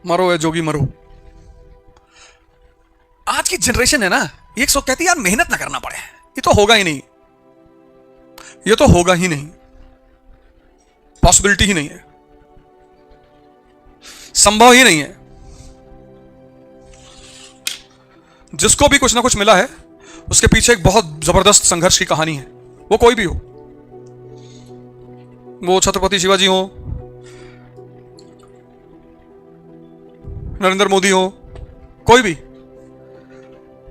मरो या जोगी मरो। आज की जनरेशन है ना, एक सौ कहती है यार मेहनत ना करना पड़े, ये तो होगा ही नहीं, ये तो होगा ही नहीं, पॉसिबिलिटी ही नहीं है, संभव ही नहीं है। जिसको भी कुछ ना कुछ मिला है उसके पीछे एक बहुत जबरदस्त संघर्ष की कहानी है, वो कोई भी हो, वो छत्रपति शिवाजी हो, नरेंद्र मोदी हो, कोई भी,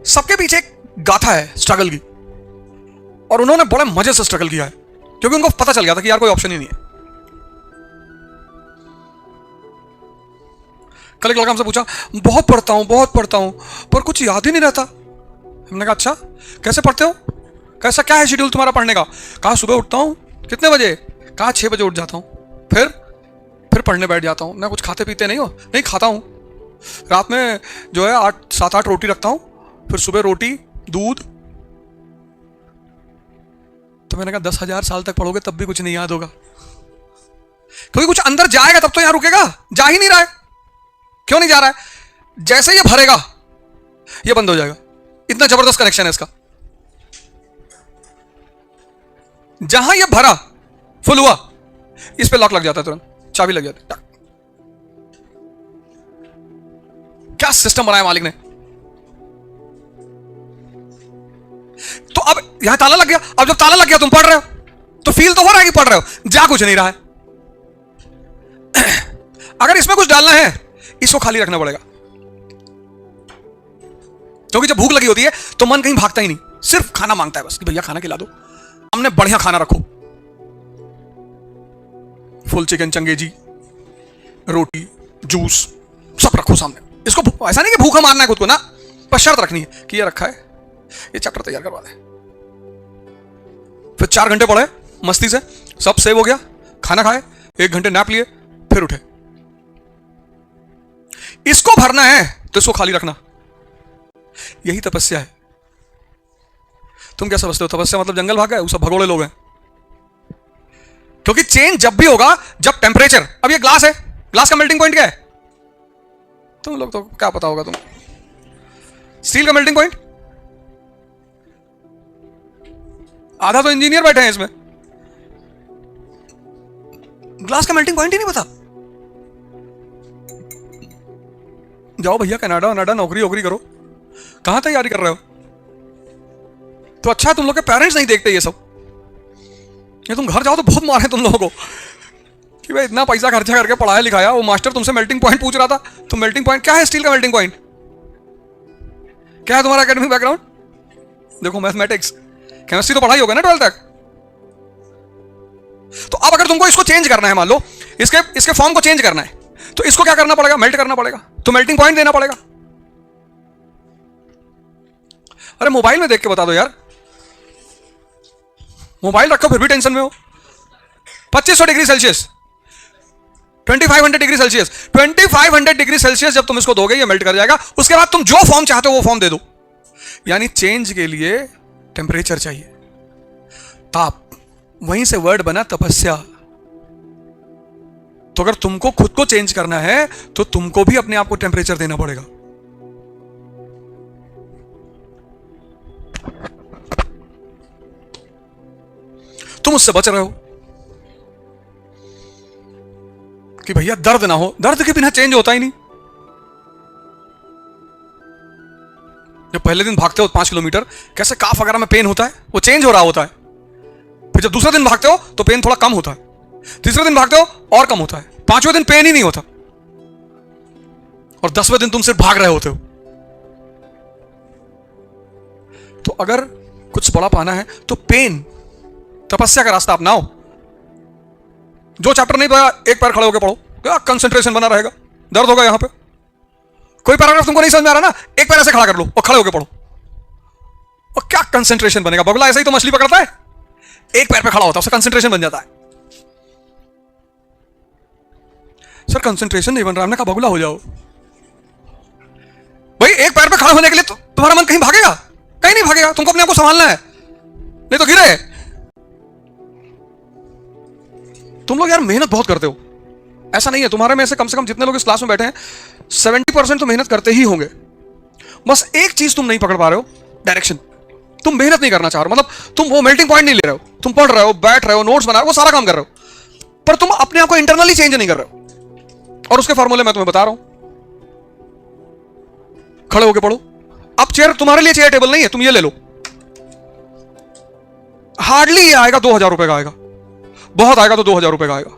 सबके पीछे एक गाथा है स्ट्रगल की, और उन्होंने बड़े मजे से स्ट्रगल किया है क्योंकि उनको पता चल गया था कि यार कोई ऑप्शन ही नहीं है। कल एक लड़का हमसे पूछा, बहुत पढ़ता हूं पर कुछ याद ही नहीं रहता। हमने कहा अच्छा कैसे पढ़ते हो, कैसा क्या है शेड्यूल तुम्हारा पढ़ने का? कहा सुबह उठता हूं, कितने बजे? कहा 6 बजे उठ जाता हूं, फिर पढ़ने बैठ जाता हूं। ना कुछ खाते पीते नहीं हो? नहीं खाता हूं, रात में जो है 7-8 रोटी रखता हूं, फिर सुबह रोटी दूध। तो मैंने कहा 10,000 साल तक पढ़ोगे तब भी कुछ नहीं याद होगा, क्योंकि कुछ अंदर जाएगा तब तो यहां रुकेगा, जा ही नहीं रहा है। क्यों नहीं जा रहा है? जैसे ये भरेगा ये बंद हो जाएगा, इतना जबरदस्त कनेक्शन है इसका। जहां ये भरा फुल हुआ इस पे लॉक लग जाता है, तुरंत चाबी लग जाती है। क्या सिस्टम बनाया मालिक ने। तो अब यहां ताला लग गया, अब जब ताला लग गया तुम पढ़ रहे हो तो फील तो हो रहा है कि पढ़ रहे हो, जा कुछ नहीं रहा है। अगर इसमें कुछ डालना है इसको खाली रखना पड़ेगा, क्योंकि जब भूख लगी होती है तो मन कहीं भागता ही नहीं, सिर्फ खाना मांगता है बस कि भैया खाना खिला दो। हमने बढ़िया खाना रखो, फुल चिकन, चंगेजी, रोटी, जूस सब रखो सामने। इसको ऐसा नहीं कि भूखा मारना है खुद को ना, पर शर्त रखनी है कि ये रखा है, ये चैप्टर तैयार करवा दे। फिर 4 घंटे पढ़े मस्ती से, सब सेव हो गया, खाना खाए, 1 घंटे नैप लिए, फिर उठे। इसको भरना है तो इसको खाली रखना, यही तपस्या है। तुम क्या समझते हो तपस्या मतलब जंगल भाग गए? वो सब भगोड़े लोग हैं। क्योंकि चेंज जब भी होगा जब टेम्परेचर, अब ये ग्लास है, ग्लास का मेल्टिंग पॉइंट क्या है? तुम लोग तो क्या पता होगा, तुम स्टील का मेल्टिंग पॉइंट, आधा तो इंजीनियर बैठे हैं इसमें, ग्लास का मेल्टिंग पॉइंट ही नहीं पता। जाओ भैया कनाडा नौकरी वोकरी करो, कहां तैयारी कर रहे हो? तो अच्छा तुम लोग के पेरेंट्स नहीं देखते ये सब, ये तुम घर जाओ तो बहुत मारे तुम लोगों को कि भाई इतना पैसा खर्चा करके पढ़ाया लिखाया, वो मास्टर तुमसे मेल्टिंग पॉइंट पूछ रहा था। तो मेल्टिंग पॉइंट क्या है? स्टील का मेल्टिंग पॉइंट क्या है? तुम्हारा एकेडमिक बैकग्राउंड देखो, मैथमेटिक्स केमिस्ट्री तो पढ़ाई होगा ना 12th तक। तो अब अगर तुमको इसको चेंज करना है, मान लो इसके फॉर्म को चेंज करना है, तो इसको क्या करना पड़ेगा? मेल्ट करना पड़ेगा, तो मेल्टिंग पॉइंट देना पड़ेगा। अरे मोबाइल में देख के बता दो यार, मोबाइल रखो फिर भी टेंशन में हो। 2500 degree Celsius, 2500 degree Celsius, 2500 degree Celsius जब तुम इसको दोगे ये मेल्ट कर जाएगा। उसके बाद तुम जो फॉर्म चाहते हो वो फॉर्म दे दो। यानी चेंज के लिए टेम्परेचर चाहिए, ताप, वहीं से वर्ड बना तपस्या। तो अगर तुमको खुद को चेंज करना है तो तुमको भी अपने आप को टेम्परेचर देना पड़ेगा। तुम उससे बच रहे हो कि भैया दर्द ना हो, दर्द के बिना चेंज होता ही नहीं। जब पहले दिन भागते हो 5 किलोमीटर, कैसे काफ वगैरह में पेन होता है, वो चेंज हो रहा होता है। फिर जब दूसरे दिन भागते हो तो पेन थोड़ा कम होता है, तीसरे दिन भागते हो और कम होता है, 5वें दिन पेन ही नहीं होता, और 10वें दिन तुम सिर्फ भाग रहे होते हो। तो अगर कुछ बड़ा पाना है तो पेन, तपस्या का रास्ता अपनाओ। जो चैप्टर नहीं पढ़ा एक पैर खड़े होकर पढ़ो, क्या कंसंट्रेशन बना रहेगा। दर्द होगा यहां पे, कोई पैराग्राफ तुमको नहीं समझ में आ रहा ना, एक पैर ऐसे खड़ा कर लो और खड़े होकर पढ़ो, और क्या कंसंट्रेशन बनेगा। बगुला ऐसे ही तो मछली पकड़ता है, एक पैर पे खड़ा होता है, उसका कंसंट्रेशन बन जाता है। सर कंसंट्रेशन नहीं बन रहा, हमने कहा बगुला हो जाओ। भाई एक पैर पे खड़ा होने के लिए तो तुम्हारा मन कहीं भागेगा? कहीं नहीं भागेगा, तुमको अपने आप को संभालना है, नहीं तो गिरे। तुम लोग यार मेहनत बहुत करते हो, ऐसा नहीं है, तुम्हारे में से कम जितने लोग इस क्लास में बैठे हैं 70% तो मेहनत करते ही होंगे। बस एक चीज तुम नहीं पकड़ पा रहे हो, डायरेक्शन। तुम मेहनत नहीं करना चाह रहे हो, मतलब तुम वो मेल्टिंग पॉइंट नहीं ले रहे हो। तुम पढ़ रहे हो, बैठ रहे हो, नोट्स बना रहे हो, वो सारा काम कर रहे हो, पर तुम अपने आप को इंटरनली चेंज नहीं कर रहे हो। और उसके फॉर्मूले मैं तुम्हें बता रहा हूं। खड़े होके पढ़ो। अब चेयर तुम्हारे लिए चेयर टेबल नहीं है, तुम ये ले लो। हार्डली ये आएगा 2000 रुपए का आएगा, बहुत आएगा तो 2000 रुपए का आएगा।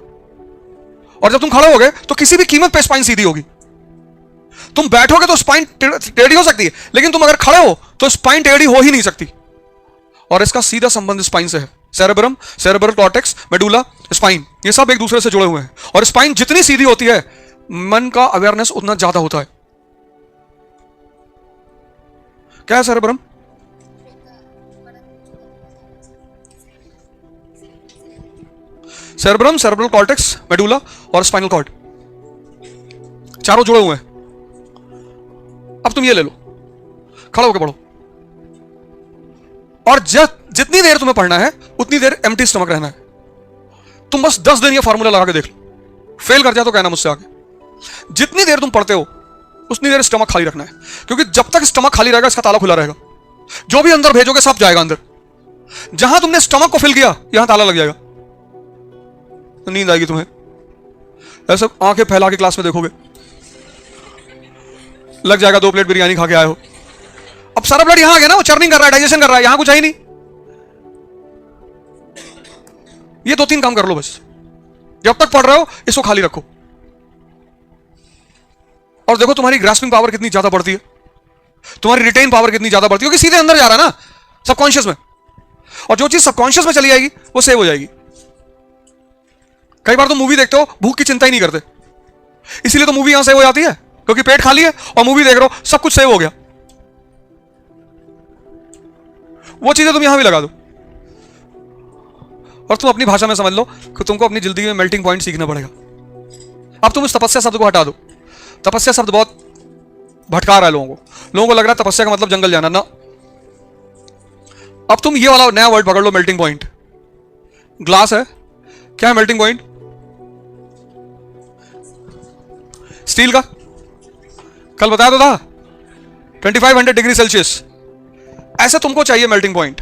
और जब तुम खड़े होगे तो किसी भी कीमत पे स्पाइन सीधी होगी। तुम बैठोगे तो स्पाइन टेढ़ी हो सकती है, लेकिन तुम अगर खड़े हो तो स्पाइन टेढ़ी हो ही नहीं सकती। और इसका सीधा संबंध स्पाइन से है। Cerebrum, cerebral cortex, medulla, spine, ये सब एक दूसरे से जुड़े हुए हैं। और स्पाइन जितनी सीधी होती है, मन का अवेयरनेस उतना ज्यादा होता है। क्या है cerebrum? Cerebrum, cerebral cortex, medulla और स्पाइनल कॉर्ड, चारों जुड़े हुए हैं। अब तुम ये ले लो, खड़ा होकर पढ़ो। और जितनी देर तुम्हें पढ़ना है उतनी देर एम्प्टी स्टमक रहना है। तुम बस 10 दिन ये फार्मूला लगा के देख लो, फेल कर जाए तो कहना मुझसे आगे। जितनी देर तुम पढ़ते हो उतनी देर स्टमक खाली रखना है, क्योंकि जब तक स्टमक खाली रहेगा इसका ताला खुला रहेगा। जो भी अंदर भेजोगे सब जाएगा अंदर। जहां तुमने स्टमक को फिल किया यहां ताला लग जाएगा, तो नींद आएगी तुम्हें। ऐसे आंखें फैला के क्लास में देखोगे, लग जाएगा 2 प्लेट बिरयानी खा के आए हो। अब सारा ब्लड यहां आ गया ना, वो चर्निंग कर रहा है, डाइजेशन कर रहा है, यहां कुछ है ही नहीं। ये 2-3 काम कर लो बस। जब तक पढ़ रहे हो इसको खाली रखो, और देखो तुम्हारी ग्रास्पिंग पावर कितनी ज्यादा बढ़ती है, तुम्हारी रिटेन पावर कितनी ज्यादा बढ़ती है, क्योंकि सीधे अंदर जा रहा है ना सबकॉन्शियस में। और जो चीज सबकॉन्शियस में चली जाएगी वो सेव हो जाएगी। कई बार तो मूवी देखते हो, भूख की चिंता ही नहीं करते, इसीलिए तो मूवी यहां सेव हो जाती है, क्योंकि पेट खाली है और मूवी देख रहे हो, सब कुछ सेव हो गया। वो चीजें तुम यहां भी लगा दो, और तुम अपनी भाषा में समझ लो कि तुमको अपनी जिंदगी में मेल्टिंग पॉइंट सीखना पड़ेगा। अब तुम इस तपस्या शब्द को हटा दो। तपस्या शब्द बहुत भटका रहा है लोगों को लग रहा है तपस्या का मतलब जंगल जाना ना। अब तुम ये वाला नया वर्ड पकड़ लो, मेल्टिंग पॉइंट। ग्लास है, क्या है मेल्टिंग पॉइंट? स्टील का, कल बताया तो था 2500 डिग्री सेल्सियस। ऐसे तुमको चाहिए मेल्टिंग पॉइंट।